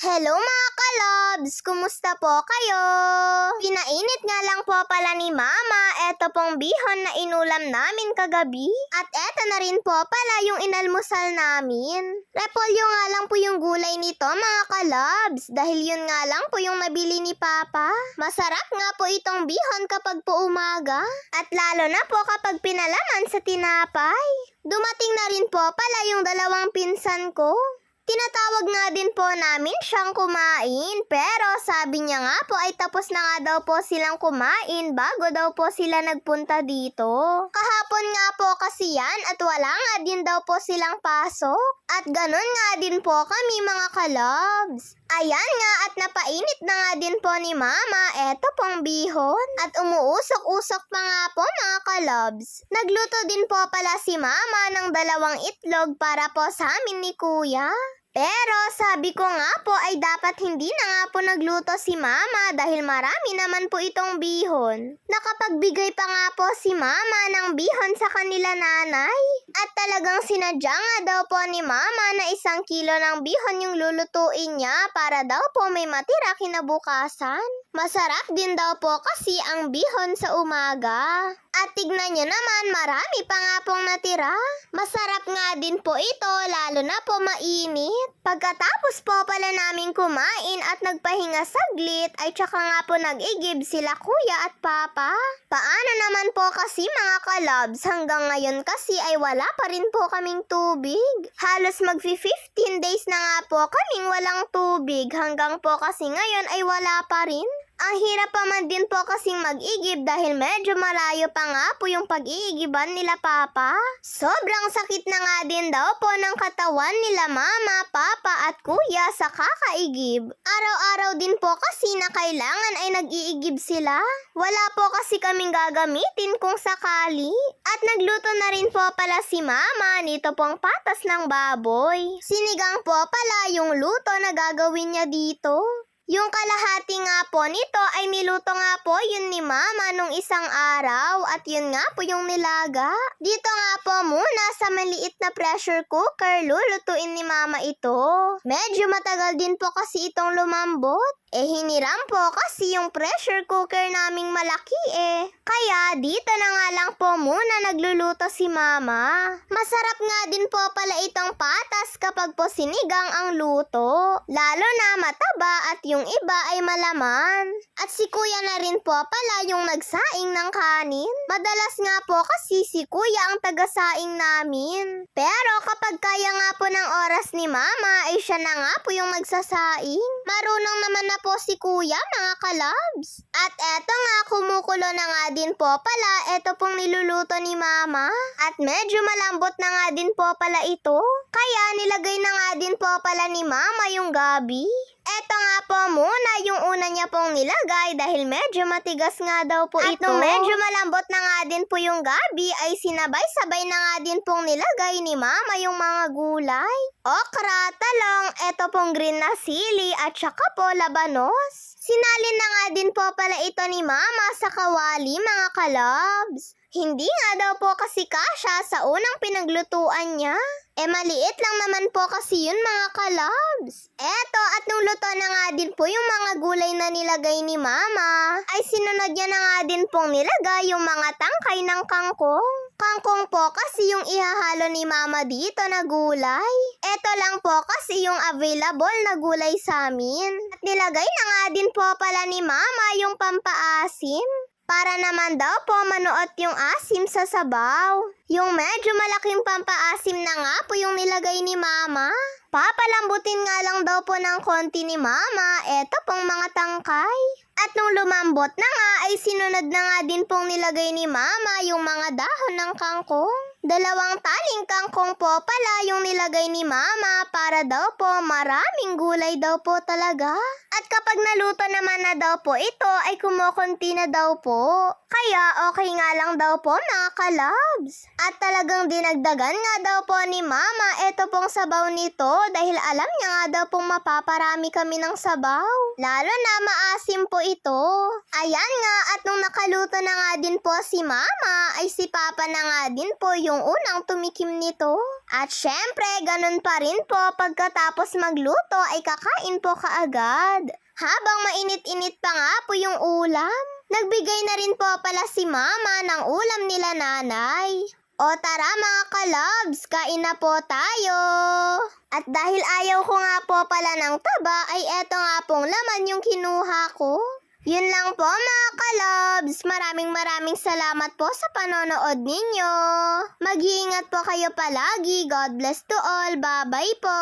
Hello mga kalobs! Kumusta po kayo? Pinainit nga lang po pala ni Mama eto pong bihon na inulam namin kagabi. At eto na rin po pala yung inalmusal namin. Repolyo nga lang po yung gulay nito mga kalobs. Dahil yun nga lang po yung nabili ni Papa. Masarap nga po itong bihon kapag po umaga. At lalo na po kapag pinalaman sa tinapay. Dumating na rin po pala yung dalawang pinsan ko. Tinatawag nga din po namin siyang kumain, pero sabi niya nga po ay tapos na nga daw po silang kumain bago daw po sila nagpunta dito. Kahapon nga po kasi yan at wala nga din daw po silang pasok. At ganun nga din po kami mga kalobs. Ayan nga at napainit na nga din po ni Mama eto pong bihon. At umuusok-usok pa nga po mga kalobs. Nagluto din po pala si Mama ng dalawang itlog para po sa amin ni Kuya. Pero sabi ko nga po ay dapat hindi na nga po nagluto si Mama dahil marami naman po itong bihon. Nakapagbigay pa nga po si Mama ng bihon sa kanila nanay. At talagang sinadya nga daw po ni Mama na 1 kilo ng bihon yung lulutuin niya para daw po may matira kinabukasan. Masarap din daw po kasi ang bihon sa umaga. At tignan nyo naman, marami pa nga pong natira. Masarap nga din po ito, lalo na po mainit. Pagkatapos po pala namin kumain at nagpahinga saglit, ay tsaka nga po nag-igib sila Kuya at Papa. Paano naman po kasi mga kalobs, hanggang ngayon kasi ay wala pa rin po kaming tubig. Halos mag-15 days na nga po kaming walang tubig, hanggang po kasi ngayon ay wala pa rin. Ang hirap pa man din po kasing mag-igib dahil medyo malayo pa nga po yung pag-iigiban nila Papa. Sobrang sakit na nga din daw po ng katawan nila Mama, Papa at Kuya sa kakaigib. Araw-araw din po kasi na kailangan ay nag-iigib sila. Wala po kasi kaming gagamitin kung sakali. At nagluto na rin po pala si Mama nito pong patas ng baboy. Sinigang po pala yung luto na gagawin niya dito. Yung kalahati nga po nito ay niluto nga po yun ni Mama nung isang araw at yun nga po yung nilaga. Dito nga po muna sa maliit na pressure cooker lulutuin ni Mama ito. Medyo matagal din po kasi itong lumambot. Hiniram po kasi yung pressure cooker naming malaki Kaya dito na nga lang po muna nagluluto si Mama. Masarap nga din po pala itong patas kapag po sinigang ang luto. Lalo na mataba at yung iba ay malaman. At si Kuya na rin po pala yung nagsaing ng kanin. Madalas nga po kasi si Kuya ang tagasaing namin. Pero kapag kaya nga po ng oras ni Mama ay siya na nga po yung nagsasaing. Marunong naman na po si Kuya mga kalabs. At eto nga kumukulo na nga din po pala eto pong niluluto ni Mama. At medyo malambot na nga din po pala ito. Kaya nilagay na nga din po pala ni Mama yung gabi. Eto nga po muna yung una niya pong nilagay dahil medyo matigas nga daw po ito. At nung medyo malambot na nga din po yung gabi ay sinabay-sabay na nga din pong nilagay ni Mama yung mga gulay. Okra, talong, eto pong green na sili at saka po labanos. Sinalin na nga din po pala ito ni Mama sa kawali mga kalobs. Hindi nga daw po kasi kasya sa unang pinaglutuan niya. Maliit lang naman po kasi yun mga kalobs. Eto at nung luto na nga din po yung mga gulay na nilagay ni Mama, ay sinunod niya na nga din pong nilagay yung mga tangkay ng kangkong. Kangkong po kasi yung ihahalo ni Mama dito na gulay. Eto lang po kasi yung available na gulay sa amin. At nilagay na nga din po pala ni Mama yung pampaasim. Para naman daw po manuot yung asim sa sabaw. Yung medyo malaking pampaasim na nga po yung nilagay ni Mama. Papalambutin nga lang daw po ng konti ni Mama eto pong mga tangkay. At nung lumambot na nga ay sinunod na nga din pong nilagay ni Mama yung mga dahon ng kangkong. 2 taling kangkong po pala yung nilagay ni Mama para daw po maraming gulay daw po talaga. At kapag naluto naman na daw po ito ay kumukunti na daw po. Kaya okay nga lang daw po mga kalabs. At talagang dinagdagan nga daw po ni Mama ito pong sabaw nito dahil alam niya nga daw pong mapaparami kami ng sabaw. Lalo na maasim po ito. Ayan nga at nung nakaluto na nga din po si Mama ay si Papa na nga din po yung unang tumikim nito. At syempre, ganun pa rin po pagkatapos magluto ay kakain po kaagad. Habang mainit-init pa nga po yung ulam, nagbigay na rin po pala si mama ng ulam nila nanay. O tara mga kalabs, kain na po tayo! At dahil ayaw ko nga po pala ng taba, ay eto nga pong laman yung kinuha ko. Yun lang po mga kalabs, maraming salamat po sa panonood ninyo. Mag-iingat po kayo palagi, God bless to all, bye-bye po!